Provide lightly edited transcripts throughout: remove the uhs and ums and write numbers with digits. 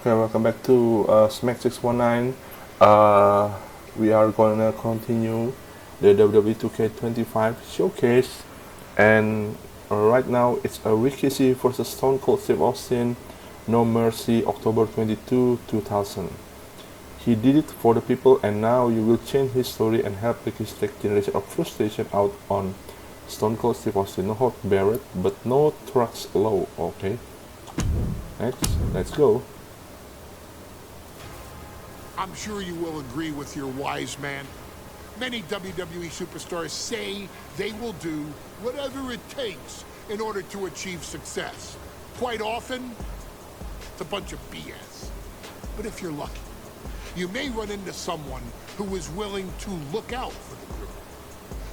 Okay, welcome back to Smack 619. We are gonna continue the WWE 2K25 showcase, and right now it's a Rikishi versus Stone Cold Steve Austin, No Mercy, October 2000. He did it for the people, and now you will change his story and help Rikishi take generation of frustration out on Stone Cold Steve Austin. No hold Barrett, but no trucks low. Okay, next, let's go. I'm sure you will agree with your wise man. Many WWE superstars say they will do whatever it takes in order to achieve success. Quite often, it's a bunch of BS. But if you're lucky, you may run into someone who is willing to look out for the group.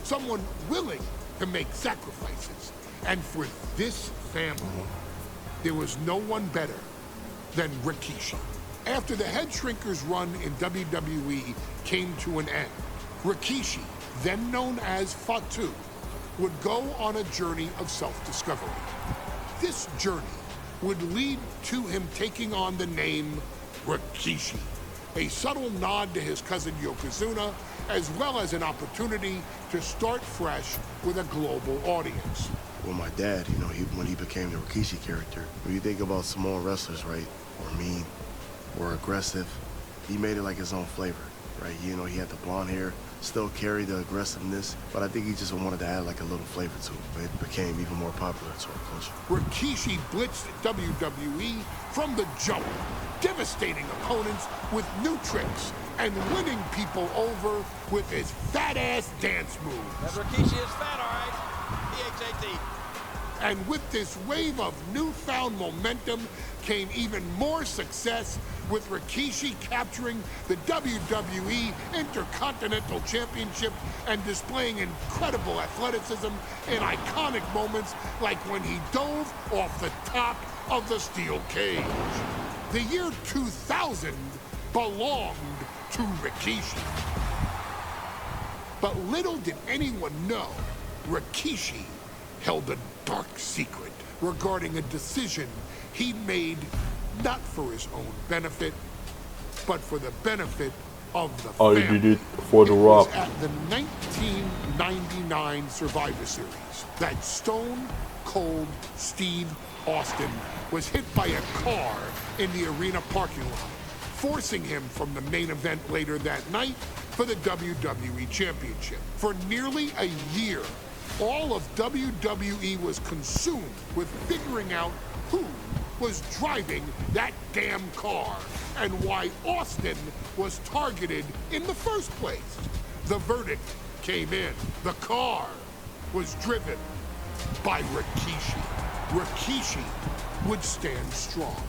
Someone willing to make sacrifices. And for this family, there was no one better than Rikishi. After the Head Shrinkers run in WWE came to an end, Rikishi, then known as Fatu, would go on a journey of self-discovery. This journey would lead to him taking on the name Rikishi, a subtle nod to his cousin Yokozuna, as well as an opportunity to start fresh with a global audience. Well, my dad, when he became the Rikishi character, when you think about Samoan wrestlers, right, or mean, or aggressive, he made it like his own flavor, right? He had the blonde hair, still carried the aggressiveness, but I think he just wanted to add like a little flavor to it. It became even more popular in our culture. Rikishi blitzed WWE from the jump, devastating opponents with new tricks and winning people over with his fat-ass dance moves. That Rikishi is fat, all right. P-H-A-T. And with this wave of newfound momentum came even more success, with Rikishi capturing the WWE Intercontinental Championship and displaying incredible athleticism in iconic moments like when he dove off the top of the steel cage. The year 2000 belonged to Rikishi. But little did anyone know, Rikishi held a dark secret regarding a decision he made not for his own benefit, but for the benefit of the family. I did it for the Rock. It was at the 1999 Survivor Series that Stone Cold Steve Austin was hit by a car in the arena parking lot, forcing him from the main event later that night for the WWE Championship. For nearly a year, all of WWE was consumed with figuring out who was driving that damn car and why Austin was targeted in the first place. The verdict came in. The car was driven by Rikishi. Rikishi would stand strong.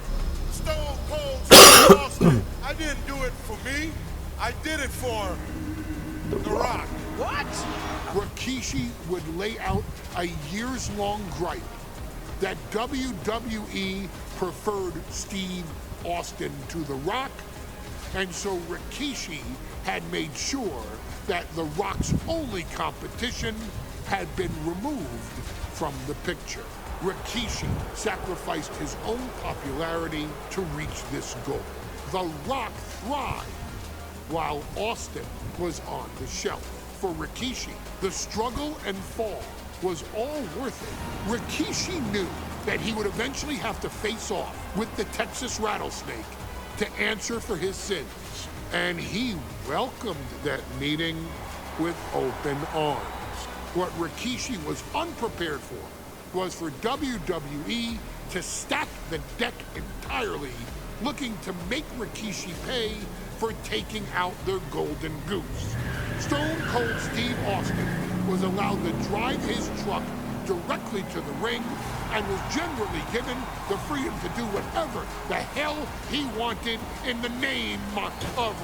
Stone Cold Steve Austin. I didn't do it for me. I did it for The Rock. What? Rikishi would lay out a years-long gripe that WWE preferred Steve Austin to The Rock, and so Rikishi had made sure that The Rock's only competition had been removed from the picture. Rikishi sacrificed his own popularity to reach this goal. The Rock thrived while Austin was on the shelf. For Rikishi, the struggle and fall was all worth it. Rikishi knew that he would eventually have to face off with the Texas Rattlesnake to answer for his sins. And he welcomed that meeting with open arms. What Rikishi was unprepared for was for WWE to stack the deck entirely, looking to make Rikishi pay for taking out their golden goose. Stone Cold Steve Austin was allowed to drive his truck directly to the ring and was generally given the freedom to do whatever the hell he wanted in the name of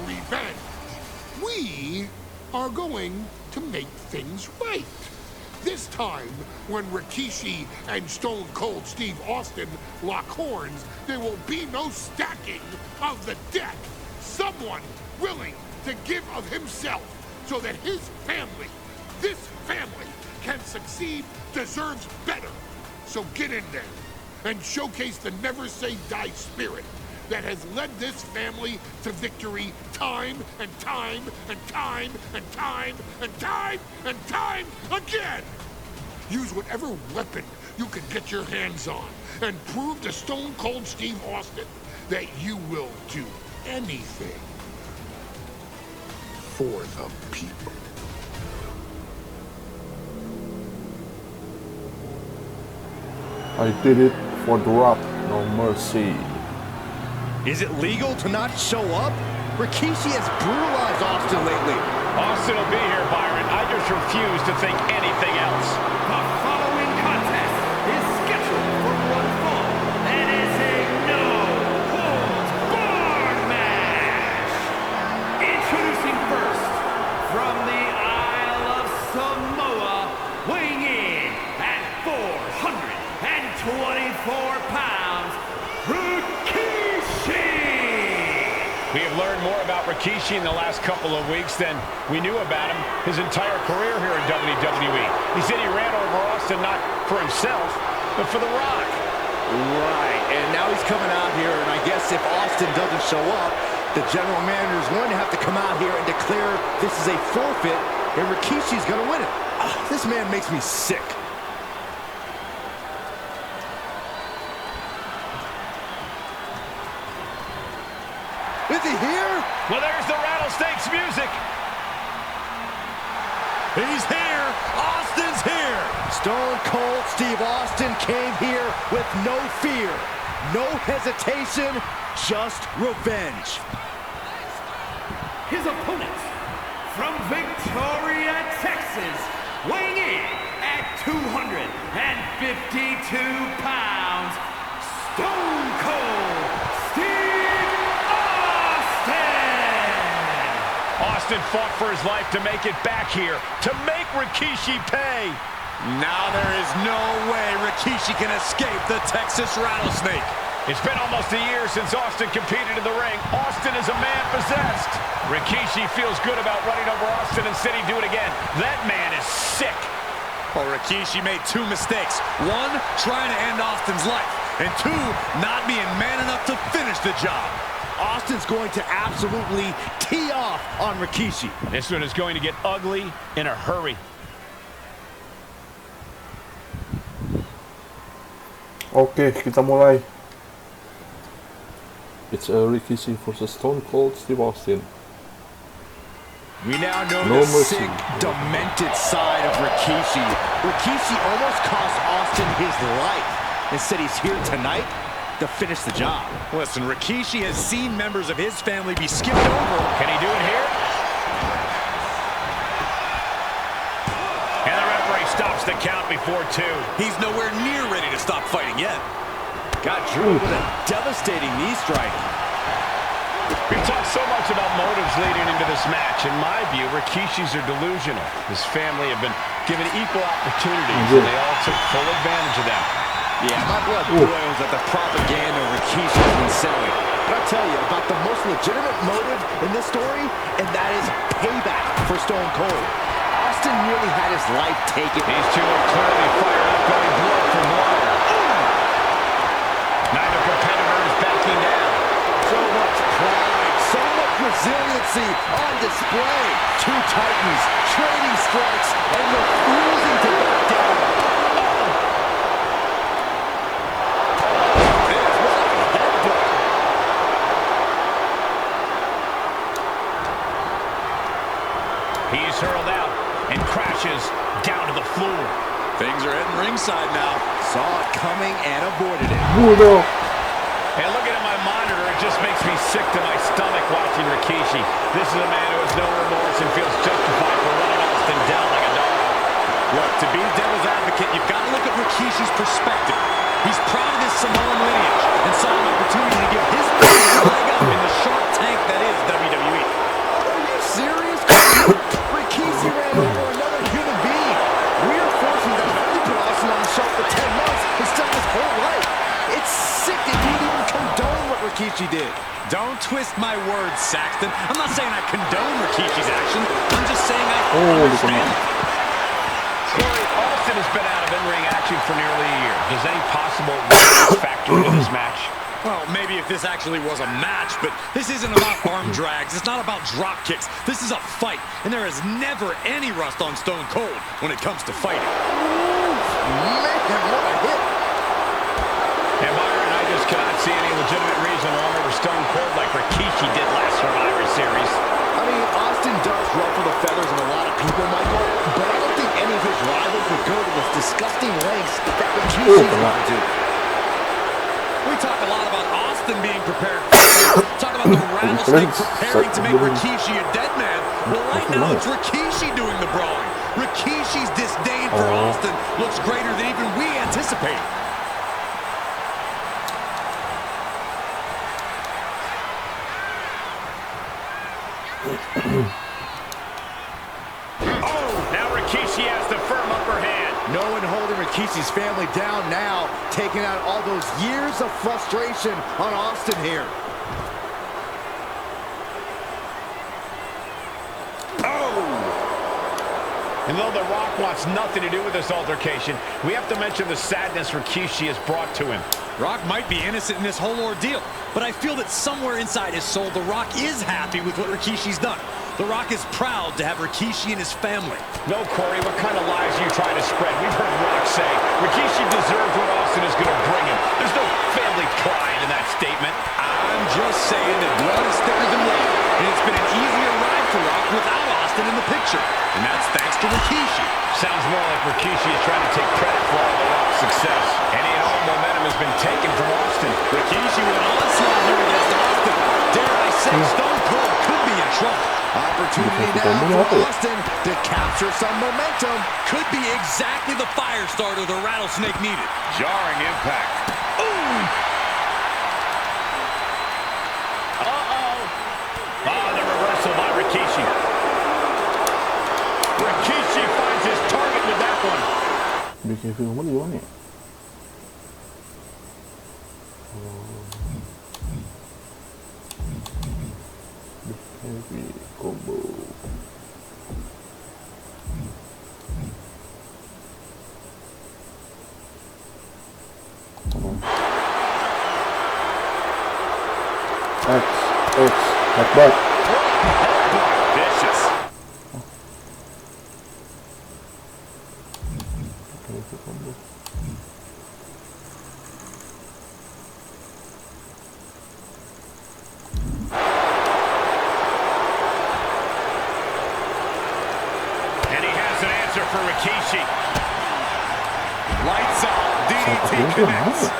revenge. We are going to make things right. This time, when Rikishi and Stone Cold Steve Austin lock horns, there will be no stacking of the deck. Someone willing to give of himself so that his family, this family, can succeed, deserves better. So get in there and showcase the never say die spirit that has led this family to victory time and time and time and time and time and time again. Use whatever weapon you can get your hands on and prove to Stone Cold Steve Austin that you will do anything for the people. I did it for The Rock, no mercy. Is it legal to not show up? Rikishi has brutalized Austin lately. Austin will be here, Byron. I just refuse to think anything else. The following contest is scheduled for one fall and is a no-holds-barred match. Introducing first, from the Isle of Samoa, weighing in at 424 pounds, Rikishi! We have learned more about Rikishi in the last couple of weeks than we knew about him his entire career here in WWE. He said he ran over Austin not for himself, but for The Rock. Right, and now he's coming out here, and I guess if Austin doesn't show up, the general manager is going to have to come out here and declare this is a forfeit, and Rikishi's going to win it. This man makes me sick. Is he here? Well, there's the Rattlesnakes music. He's here. Austin's here. Stone Cold Steve Austin came here with no fear, no hesitation, just revenge. His opponent, from Victoria, Texas, weighing in at 252 pounds, Stone Cold Steve Austin! Austin fought for his life to make it back here, to make Rikishi pay. Now there is no way Rikishi can escape the Texas Rattlesnake. It's been almost a year since Austin competed in the ring. Austin is a man possessed. Rikishi feels good about running over Austin and said he'd do it again. That man is sick. Well, Rikishi made two mistakes. One, trying to end Austin's life. And two, not being man enough to finish the job. Austin's going to absolutely tee off on Rikishi. This one is going to get ugly in a hurry. Oke, kita mulai. It's a Rikishi versus Stone Cold Steve Austin. We now know No the mercy. sick, demented side of Rikishi. Rikishi almost cost Austin his life. Instead, he's here tonight to finish the job. Listen, Rikishi has seen members of his family be skipped over. Can he do it here? And the referee stops the count before two. He's nowhere near ready to stop fighting yet. Got Drew with a devastating knee strike. We've talked so much about motives leading into this match. In my view, Rikishis are delusional. His family have been given equal opportunities, and they all took full advantage of that. Yeah, my blood boils at the propaganda Rikishi has been selling. But I'll tell you about the most legitimate motive in this story, and that is payback for Stone Cold. Austin nearly had his life taken. These two are clearly fired up, going blood for blood. Neither competitor is backing down. So much pride, so much resiliency on display. Two titans trading strikes and refusing to back down. He's hurled out and crashes down to the floor. Things are heading ringside now. Saw it coming and avoided it. Budo. And looking at my monitor, it just makes me sick to my stomach watching Rikishi. This is a man who has no remorse and feels justified for running Austin down like a dog. Look, to be devil's advocate, you've got to look at Rikishi's perspective. He's proud of his Samoan lineage and saw an opportunity to give his family a leg up in the shark tank that is WWE. Are you serious? Rikishi ran over another human being. We're forcing the family put Austin on the shelf for 10 months instead of his whole life. It's sick that you even condone what Rikishi did. Don't twist my words, Saxton. I'm not saying I condone Rikishi's action. I'm just saying I understand it. Corey, Austin has been out of in-ring action for nearly a year. Does any possible factor into this match? Well, maybe if this actually was a match, but this isn't about arm drags. It's not about drop kicks. This is a fight, and there is never any rust on Stone Cold when it comes to fighting. Man, what a hit. And Byron, I just cannot see any legitimate reason to run over Stone Cold like Rikishi did last Survivor Series. I mean, Austin does ruffle the feathers of a lot of people, Michael, but I don't think any of his rivals would go to the disgusting lengths that Rikishi's gone to. We talk a lot about Austin being prepared. Talk about the rattlesnake preparing to make Rikishi a dead man. Well, right now it's Rikishi doing the brawling. Rikishi's disdain for Austin looks greater than even we anticipated. Now Rikishi has the firm upper hand. No one holding Rikishi's family down now, taking out all those years of frustration on Austin here. And though The Rock wants nothing to do with this altercation, we have to mention the sadness Rikishi has brought to him. Rock might be innocent in this whole ordeal, but I feel that somewhere inside his soul, The Rock is happy with what Rikishi's done. The Rock is proud to have Rikishi and his family. No, Corey, what kind of lies are you trying to spread? We've heard Rock say Rikishi deserves what Austin is going to bring him. There's no family pride in that statement. I'm just saying that blood is thicker than water, and it's been an easier ride for Rock without Austin in the picture. And that's thanks to Rikishi. Sounds more like Rikishi is trying to take credit for all the Rock's success. Any and all momentum has been taken from Austin. Rikishi with an onslaught here against Austin. Dare I say, Stone Cold could be in trouble. Opportunity now for Austin to capture some momentum. Could be exactly the fire starter the rattlesnake needed. Jarring impact. Ooh! The reversal by Rikishi. Rikishi finds his target with that one. Be careful, what do you want it? Heavy combo. X, headbutt. Vicious. Heavy combo. And he has an answer for Rikishi. Lights out. DDT connects.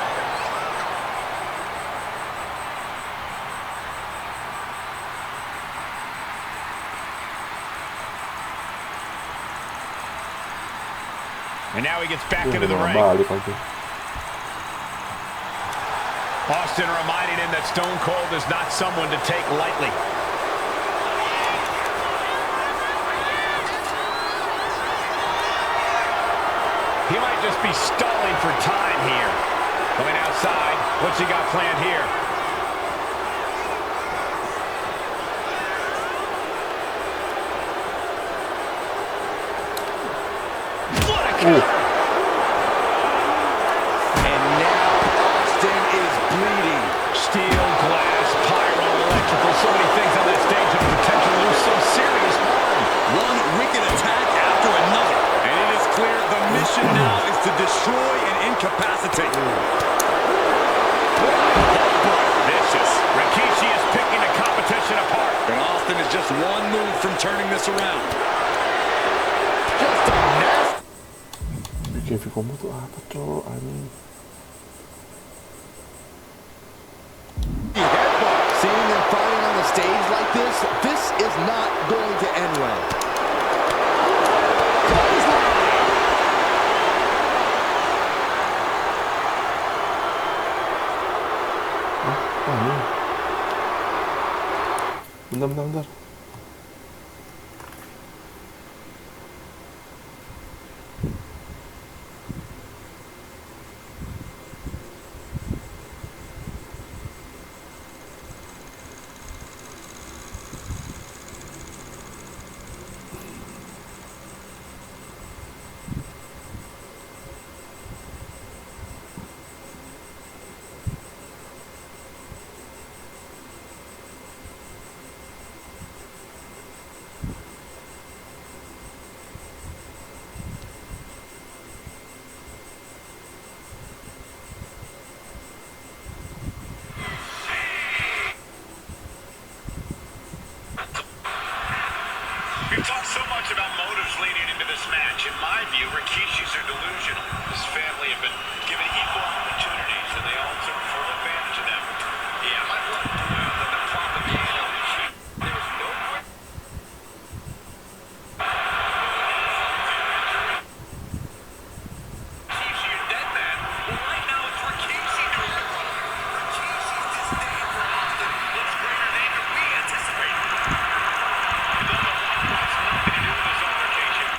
And now he gets back into the ring. Austin reminding him that Stone Cold is not someone to take lightly. He might just be stalling for time here. Going outside. What's he got planned here? What a counter! And now Austin is bleeding. Steel, glass, pyro, electrical, so many things on that stage have potential to do some serious harm. One wicked attack after another. And it is clear the mission now is to destroy and incapacitate. Vicious. Rikishi is picking the competition apart. And Austin is just one move from turning this around. Just a nasty. Be careful combo tuh apa cok? headbutt. Seeing them fighting on the stage like this is not going to end well. Bentar. which in my view, Rikishi's are delusional. His family have been given equal opportunities, and they all took full advantage of them. Yeah, my blood boiled at the propaganda of Rikishi. There was no question. Rikishi, you're dead, man. Well, right now it's Rikishi doing the run. Rikishi's disdain for Austin looks greater than even we anticipated. Though the Rock wants nothing to do with this altercation.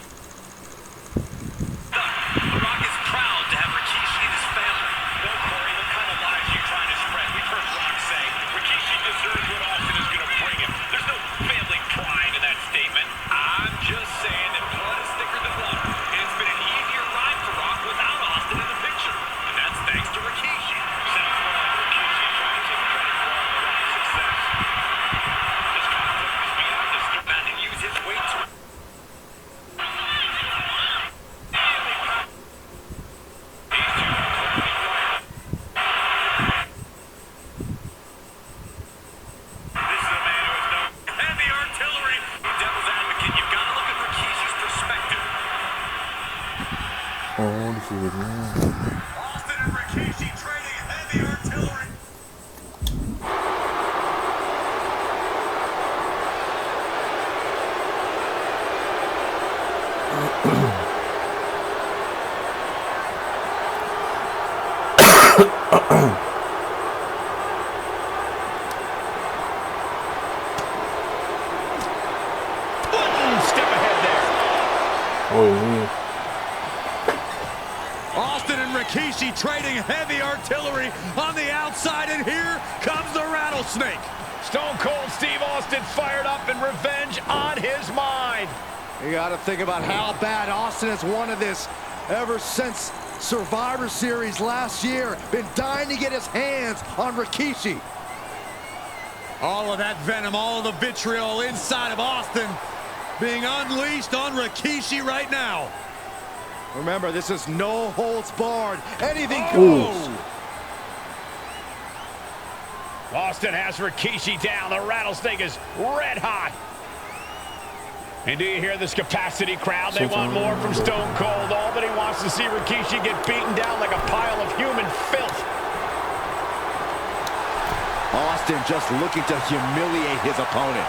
The Rock is proud to have Rikishi in his family. No, Corey, what kind of lies are you trying to spread? We've heard Rock say Rikishi deserves what Austin is going to bring him. There's no family pride in that statement. I'm just saying that blood is thicker than water. And it's been an easier ride for Rock without Austin in the picture. And that's thanks to Rikishi. Sounds more like Rikishi trying to take credit for all the Rock's success. This conflict is beyond this man and use his weight to Oh, this is it now. Austin and Rikishi trading heavy artillery. Step ahead there. Oh, yeah. Austin and Rikishi trading heavy artillery on the outside, and here comes the rattlesnake. Stone Cold Steve Austin fired up and revenge on his mind. You got to think about how bad Austin has wanted this ever since Survivor Series last year. Been dying to get his hands on Rikishi. All of that venom, all of the vitriol inside of Austin being unleashed on Rikishi right now. Remember, this is no holds barred. Anything goes. Austin has Rikishi down. The rattlesnake is red hot. And do you hear this capacity crowd? They want more from Stone Cold. All that he wants to see Rikishi get beaten down like a pile of human filth. Austin just looking to humiliate his opponent.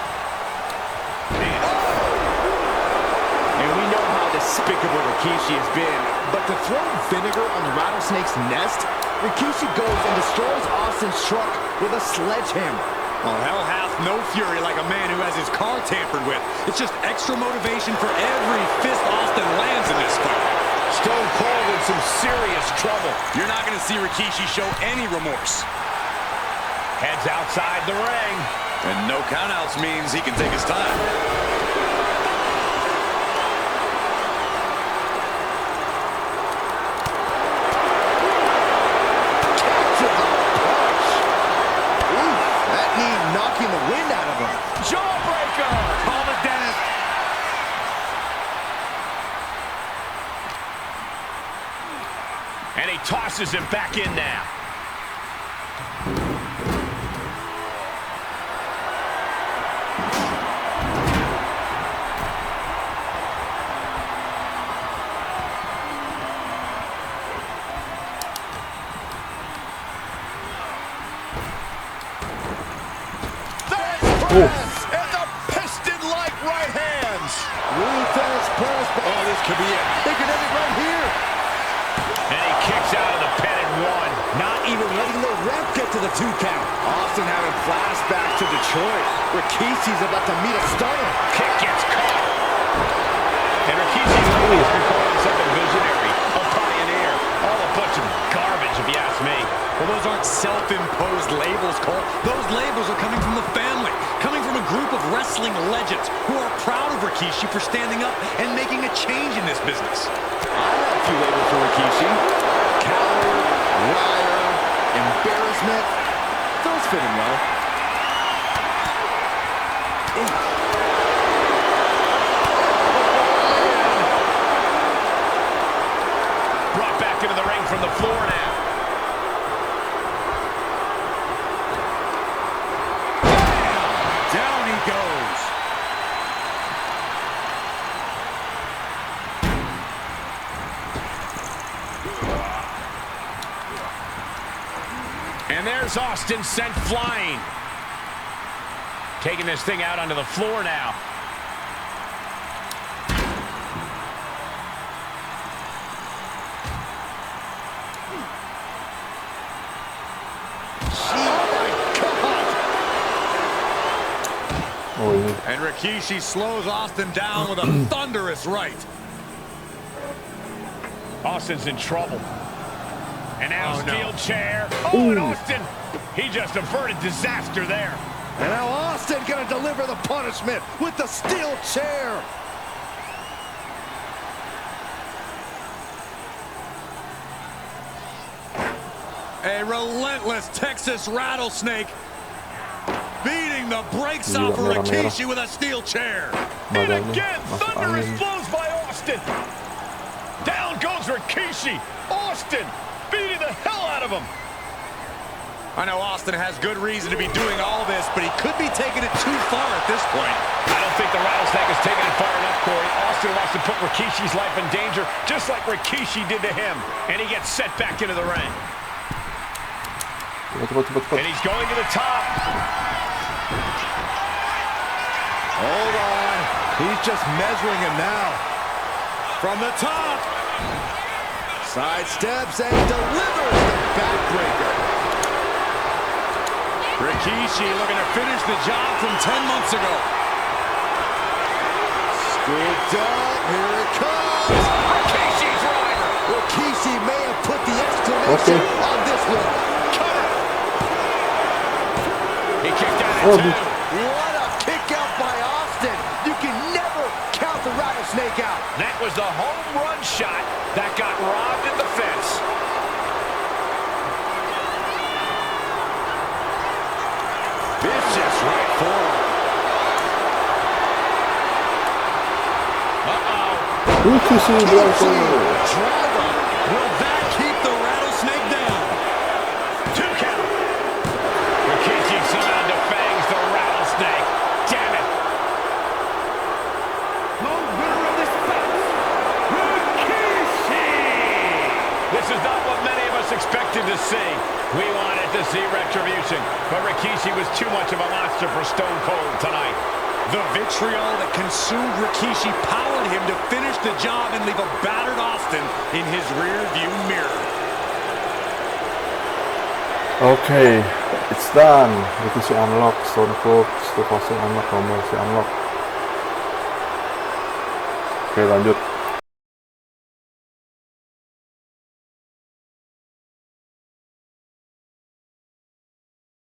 And we know how despicable Rikishi has been, but to throw vinegar on the rattlesnake's nest, Rikishi goes and destroys Austin's truck with a sledgehammer. Well, hell hath no fury like a man who has his car tampered with. It's just extra motivation for every fist Austin lands in this fight. Stone Cold in some serious trouble. You're not going to see Rikishi show any remorse. Heads outside the ring. And no countouts means he can take his time. Knocking the wind out of him. Jawbreaker! Call the dentist. And he tosses him back in now. And the piston-like right hands. Ruthless press. Oh, this could be it. They could end it right here. And he kicks out of the pen and one. Not even letting the ref get to the 2 count. Austin having flashback to Detroit. Rikishi's about to meet a stunner. Kick gets caught. And Rikishi has been calling himself a visionary, a pioneer. All a bunch of garbage, if you ask me. Well, those aren't self-imposed labels, Cole. Those labels are coming from the family, coming from a group of wrestling legends who are proud of Rikishi for standing up and making a change in this business. I have a few labels for Rikishi. Coward, liar, embarrassment. Those fit him well. Brought back into the ring from the floor now. Down he goes. has Austin sent flying. Taking this thing out onto the floor now. And Rikishi slows Austin down with a thunderous right. Austin's in trouble. And now steel chair. Oh, and Austin, he just averted disaster there. And now Austin gonna deliver the punishment with the steel chair. A relentless Texas rattlesnake beating the brakes off of Rikishi with a steel chair. And again, thunderous blows by Austin. Down goes Rikishi. Austin beating the hell out of him. I know Austin has good reason to be doing all this, but he could be taking it too far at this point. I don't think the rattlesnake is taking it far enough, Corey. Austin wants to put Rikishi's life in danger, just like Rikishi did to him. And he gets set back into the ring. And he's going to the top. Hold on. He's just measuring him now. From the top. Sidesteps and delivers the backbreaker. Rikishi looking to finish the job from 10 months ago. Scooped up. Here it comes. Rikishi's rider. Rikishi may have put the exclamation on this one. He kicked out at 2. What a kick out by Austin. You can never count the rattlesnake out. That was the home run shot that got robbed at the fence. Vicious right forward. Rikishi Driver. Will that keep the rattlesnake down? 2 count. Rikishi somehow defangs the rattlesnake. Damn it. The winner of this bout, Rikishi! This is not what many of us expected to see. We wanted to see retribution, but Rikishi was too much of a monster for Stone Cold tonight. The vitriol that consumed Rikishi powered him to finish the job and leave a battered Austin in his rear-view mirror. Okay, it's done. Rikishi unlock, Stone Cold, Stone Cold unlock, Moveset unlock. Oke, lanjut.